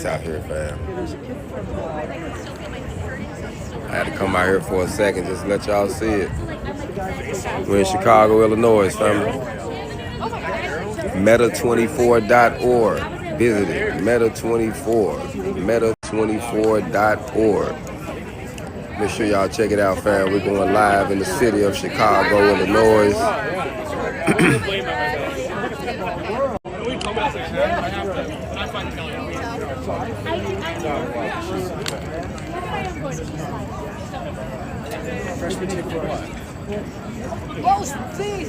out here, fam. I had to come out here for a second just to let y'all see it. We're in Chicago, Illinois, family. META24.org. Visit it. META24. META24.org. Make sure y'all check it out, fam. We're going live in the city of Chicago, Illinois. Oh, please!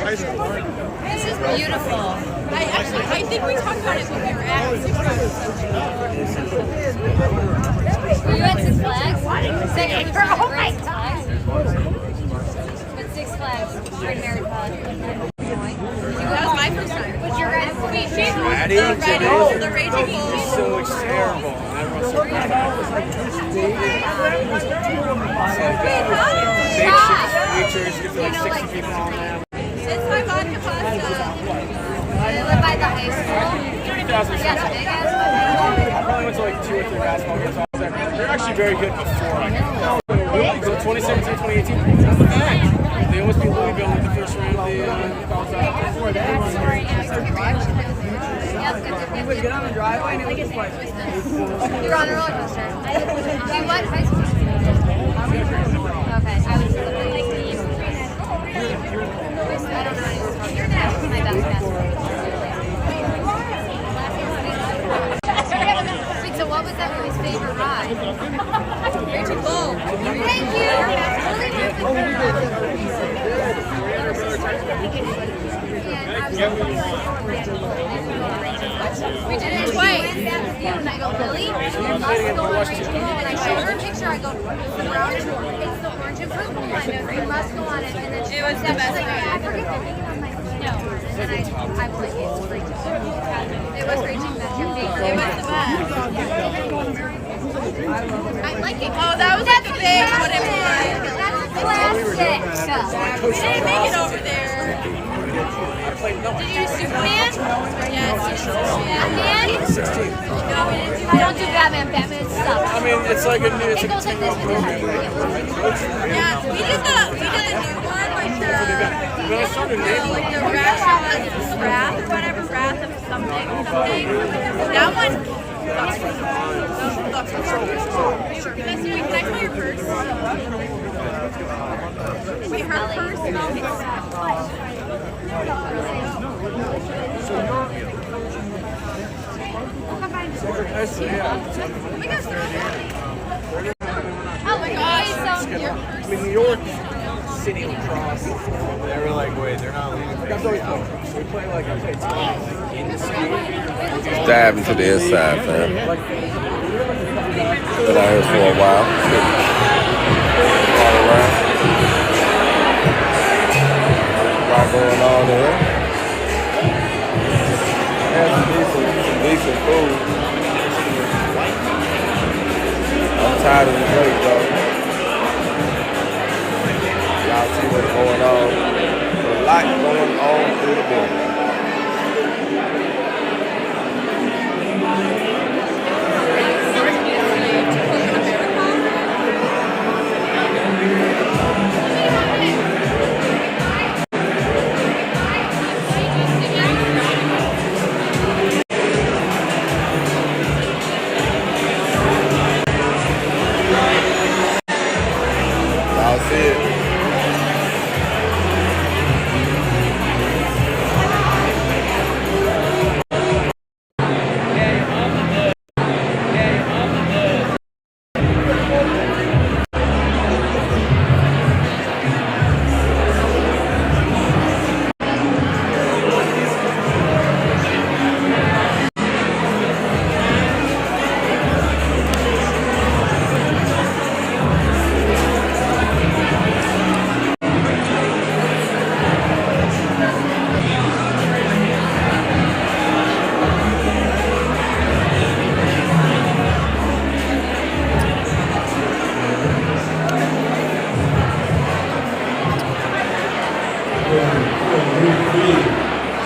This is beautiful. I think we talked about it when we were at Six Flags. Were you at Six Flags? Second time at Six Flags. But Six Flags for America. That was my first time. What's your guys' speech? The Raging Bull. So much terrible. Everyone's so proud of big features, you get to like 60 people on them. It's my vodka pasta. They live by the high school. 3,000 Yeah, the big ass. I probably went to like 2 or 3 basketball games. They're actually very good before I got there. So 2017, 2018, they almost beat Louisville in the first round of the college basketball. Before that, You would get on the driveway and it was just like... You're on a roller coaster. Do what? High school? Okay, I was literally like... I don't know anything. That was my best guess. Wait, so what was everybody's favorite ride? Raging Bull. Thank you! We did it twice. And I go, Lily, you must go on Raging Bull. And I showed her a picture. I go, it's the orange and purple one. You must go on it. And then she was the best. Like, I forget the name on my no. And then I was like, it's Raging Bull. It was Raging Bull. It was the best. I like it. Oh, that was like a big wooden one. That's plastic. We didn't make it over there. Did you do Superman? Yes. Batman? No, we didn't do that. I don't do Batman. Batman sucks. I mean, it's like a new, it's It like a goes like 10 this. program. Yeah, we did a new one, like When I started naming like the Wrath or whatever, Wrath of something. That one. Can I smell your purse? Wait, her purse smells oh my gosh, your purse. I mean, New York City lacrosse. They were like, wait, they're not leaving. That's always fun. So we play like in the city. Just dive into the inside, fam. Been out here for a while. All around. A lot going on here. Had some decent food. I'm tired of the break, though. Y'all see what's going on. There's a lot going on through the building. Y'all see it.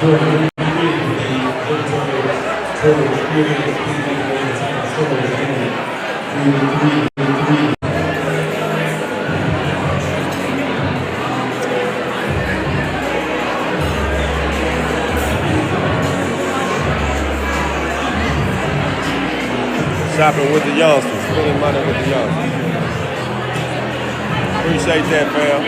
Shopping with the youngsters, spending money with the youngsters. Appreciate that, fam.